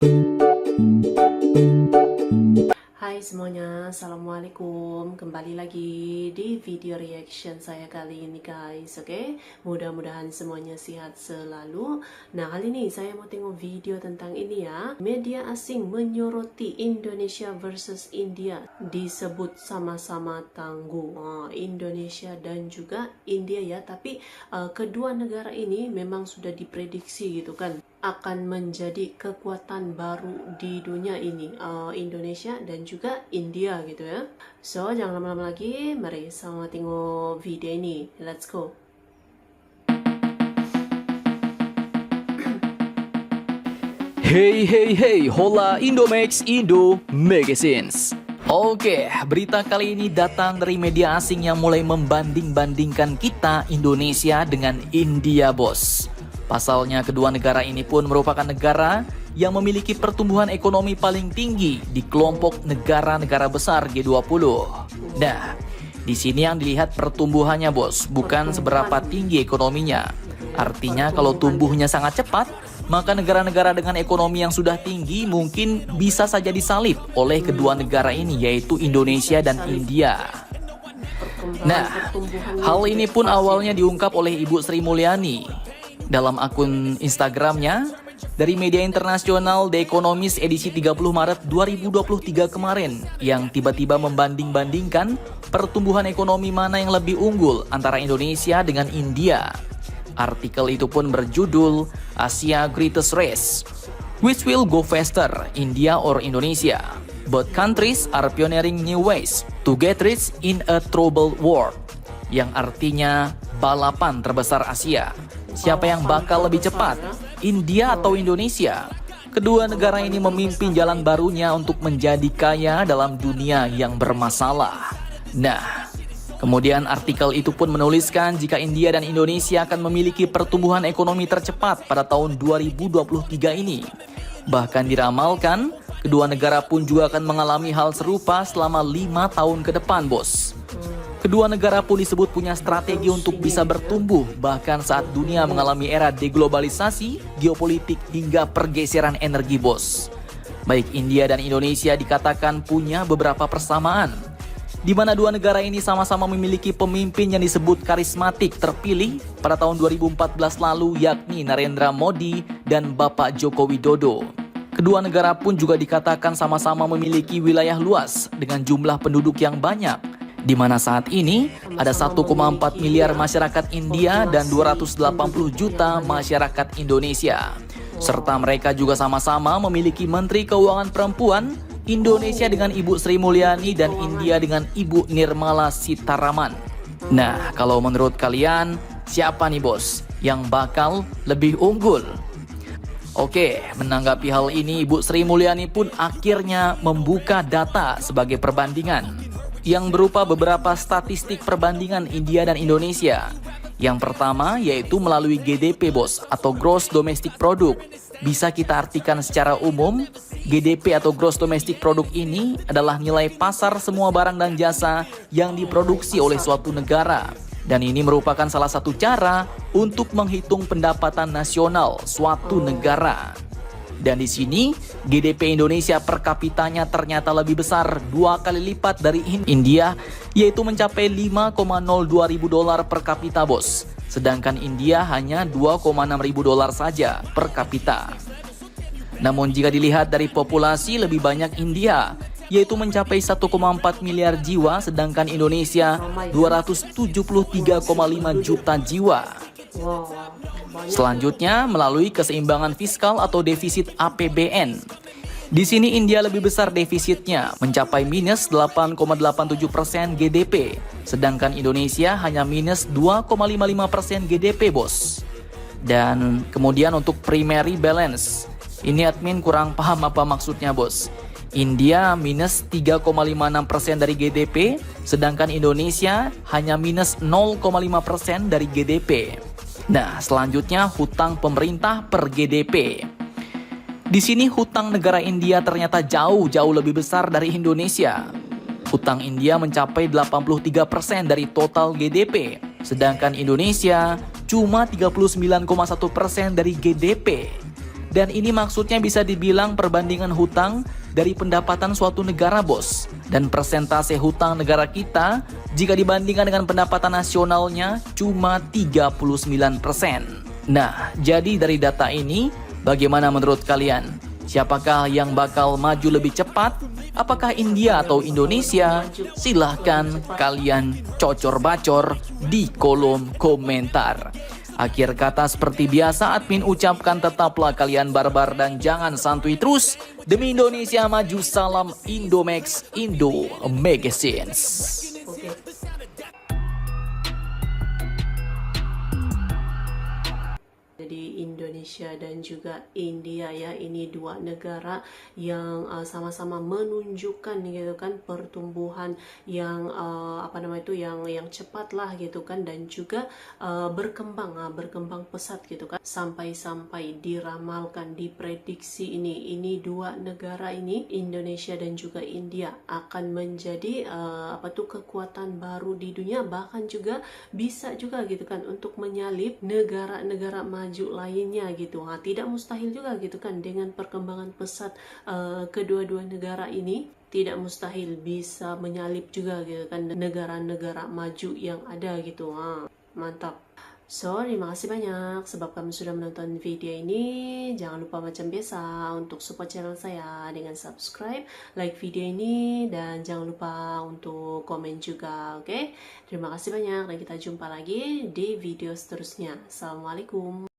Hai semuanya, Assalamualaikum. Kembali lagi di video reaction saya kali ini guys. Oke, mudah-mudahan semuanya sehat selalu. Nah, kali ini saya mau tengok video tentang ini ya. Media asing menyoroti Indonesia versus India, disebut sama-sama tangguh. Indonesia dan juga India ya. Tapi kedua negara ini memang sudah diprediksi gitu kan, akan menjadi kekuatan baru di dunia ini, Indonesia dan juga India gitu ya. So jangan lama-lama lagi, mari sama tengok video ini. Let's go. Hey, hola Indomax Indo Magazines. Oke, berita kali ini datang dari media asing yang mulai membanding-bandingkan kita Indonesia dengan India, bos. Pasalnya kedua negara ini pun merupakan negara yang memiliki pertumbuhan ekonomi paling tinggi di kelompok negara-negara besar G20. Nah, di sini yang dilihat pertumbuhannya, bos, bukan seberapa tinggi ekonominya. Artinya kalau tumbuhnya sangat cepat, maka negara-negara dengan ekonomi yang sudah tinggi mungkin bisa saja disalip oleh kedua negara ini, yaitu Indonesia dan India. Nah, hal ini pun awalnya diungkap oleh Ibu Sri Mulyani dalam akun Instagramnya dari media internasional The Economist edisi 30 Maret 2023 kemarin, yang tiba-tiba membanding-bandingkan pertumbuhan ekonomi mana yang lebih unggul antara Indonesia dengan India. Artikel itu pun berjudul Asia Greatest Race, which will go faster, India or Indonesia? Both countries are pioneering new ways to get rich in a troubled world. Yang artinya balapan terbesar Asia. Siapa yang bakal lebih cepat, India atau Indonesia? Kedua negara ini memimpin jalan barunya untuk menjadi kaya dalam dunia yang bermasalah. Nah, kemudian artikel itu pun menuliskan jika India dan Indonesia akan memiliki pertumbuhan ekonomi tercepat pada tahun 2023 ini. Bahkan diramalkan, kedua negara pun juga akan mengalami hal serupa selama 5 tahun ke depan, bos. Kedua negara pun disebut punya strategi untuk bisa bertumbuh bahkan saat dunia mengalami era deglobalisasi, geopolitik hingga pergeseran energi, bos. Baik India dan Indonesia dikatakan punya beberapa persamaan, di mana dua negara ini sama-sama memiliki pemimpin yang disebut karismatik terpilih pada tahun 2014 lalu, yakni Narendra Modi dan Bapak Joko Widodo. Kedua negara pun juga dikatakan sama-sama memiliki wilayah luas dengan jumlah penduduk yang banyak, di mana saat ini ada 1,4 miliar masyarakat India dan 280 juta masyarakat Indonesia. Serta mereka juga sama-sama memiliki Menteri Keuangan Perempuan, Indonesia dengan Ibu Sri Mulyani dan India dengan Ibu Nirmala Sitharaman. Nah, kalau menurut kalian, siapa nih bos yang bakal lebih unggul? Oke, menanggapi hal ini, Ibu Sri Mulyani pun akhirnya membuka data sebagai perbandingan yang berupa beberapa statistik perbandingan India dan Indonesia. Yang pertama yaitu melalui GDP, bos, atau Gross Domestic Product. Bisa kita artikan secara umum, GDP atau Gross Domestic Product ini adalah nilai pasar semua barang dan jasa yang diproduksi oleh suatu negara. Dan ini merupakan salah satu cara untuk menghitung pendapatan nasional suatu negara. Dan di sini GDP Indonesia per kapitanya ternyata lebih besar 2 kali lipat dari India, yaitu mencapai 5,02 ribu dolar per kapita, bos. Sedangkan India hanya 2,6 ribu dolar saja per kapita. Namun jika dilihat dari populasi, lebih banyak India, yaitu mencapai 1,4 miliar jiwa, sedangkan Indonesia 273,5 juta jiwa. Selanjutnya melalui keseimbangan fiskal atau defisit APBN. Di sini India lebih besar defisitnya, mencapai minus 8,87% GDP, sedangkan Indonesia hanya minus 2,55% GDP, bos. Dan kemudian untuk primary balance, ini admin kurang paham apa maksudnya, bos. India minus 3,56% dari GDP, sedangkan Indonesia hanya minus 0,5% dari GDP. Nah, selanjutnya hutang pemerintah per GDP. Di sini hutang negara India ternyata jauh lebih besar dari Indonesia. Hutang India mencapai 83% dari total GDP, sedangkan Indonesia cuma 39,1% dari GDP. Dan ini maksudnya bisa dibilang perbandingan hutang dari pendapatan suatu negara, bos. Dan persentase hutang negara kita jika dibandingkan dengan pendapatan nasionalnya cuma 39%. Nah, jadi dari data ini, bagaimana menurut kalian? Siapakah yang bakal maju lebih cepat? Apakah India atau Indonesia? Silahkan kalian cocor-bacor di kolom komentar. Akhir kata seperti biasa, admin ucapkan tetaplah kalian barbar dan jangan santuy terus. Demi Indonesia maju, salam Indomax Indo Magazines. Oke. Jadi Indonesia dan juga India ya, ini dua negara yang sama-sama menunjukkan gitu kan pertumbuhan yang yang cepat lah gitu kan, dan juga berkembang pesat gitu kan, sampai diramalkan, diprediksi ini dua negara ini, Indonesia dan juga India, akan menjadi kekuatan baru di dunia, bahkan juga bisa juga gitu kan untuk menyalip negara-negara maju lainnya gitu. Tidak mustahil juga gitu kan, dengan perkembangan pesat kedua-dua negara ini, tidak mustahil bisa menyalip juga gitu kan negara-negara maju yang ada gitu. Mantap. So, terima kasih banyak sebab kamu sudah menonton video ini. Jangan lupa macam biasa untuk support channel saya dengan subscribe, like video ini, dan jangan lupa untuk komen juga, oke? Terima kasih banyak dan kita jumpa lagi di video seterusnya. Assalamualaikum.